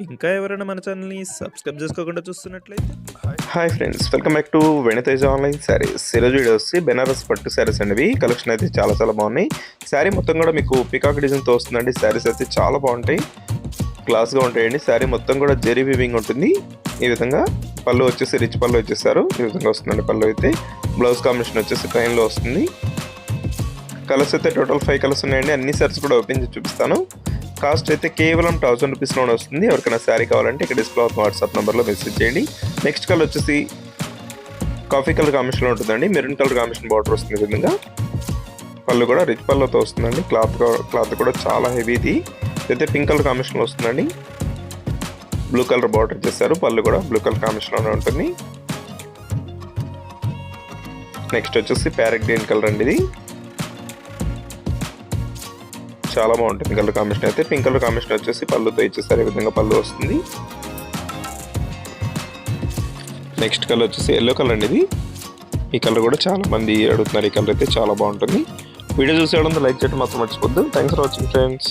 ఇంకా ఎవరైనా మన ఛానల్‌ని సబ్స్క్రైబ్ చేసుకోకుండా చూస్తున్నట్లయితే hi friends, welcome back to Venitheja online sarees. ఈరోజు వీడియో వచ్చి బెనారస్ పట్టు శారీస్ అండి. కలెక్షన్ అయితే చాలా బాగున్నాయి. శారీ మొత్తం కూడా మీకు పికాక్ డిజైన్తో వస్తుందండి. శారీస్ అయితే చాలా బాగుంటాయి, క్లాస్గా ఉంటాయండి. శారీ మొత్తం కూడా జెరీ వీవింగ్ ఉంటుంది. ఈ విధంగా పళ్ళు వచ్చేసి రిచ్ పళ్ళు వచ్చేసారు. ఈ విధంగా వస్తుందండి పళ్ళు అయితే. బ్లౌజ్ కాంబినేషన్ వచ్చేసి ప్లెయిన్లో వస్తుంది. కలర్స్ అయితే టోటల్ 5 కలర్స్ ఉన్నాయండి. అన్ని శారీస్ కూడా ఓపెన్ చేసి చూపిస్తాను. కాస్ట్ అయితే కేవలం 1000 రూపీస్లోనే వస్తుంది. ఎవరికైనా శారీ కావాలంటే ఇక్కడ డిస్ప్లే అవుతున్న వాట్సాప్ నెంబర్లో మెసేజ్ చేయండి. నెక్స్ట్ కలర్ వచ్చేసి కాఫీ కలర్ కాంబినేషన్లో ఉంటుందండి. మెరూన్ కలర్ కాంబినేషన్ బార్డర్ వస్తుంది. ఈ విధంగా పళ్ళు కూడా రిచ్ పళ్ళతో వస్తుందండి. క్లాత్ కూడా చాలా హెవీది. అయితే పింక్ కలర్ కాంబినేషన్లో వస్తుందండి. బ్లూ కలర్ బార్డర్ చేశారు. పళ్ళు కూడా బ్లూ కలర్ కాంబినేషన్లోనే ఉంటుంది. నెక్స్ట్ వచ్చేసి ప్యారెట్ గ్రీన్ కలర్ అండి. ఇది చాలా బాగుంటుంది కలర్ కాంబినేషన్ అయితే. పింక్ కలర్ కాంబినేషన్ వచ్చేసి పళ్ళుతో ఇచ్చేసారు. ఈ విధంగా పళ్ళు వస్తుంది. నెక్స్ట్ కలర్ వచ్చేసి ఎల్లో కలర్ అండి. ఇది ఈ కలర్ కూడా చాలా మంది అడుగుతున్నారు. ఈ కలర్ అయితే చాలా బాగుంటుంది. వీడియో చూసేయడం లైక్ చేయడం మాత్రం మర్చిపోద్దు. Thanks for watching friends.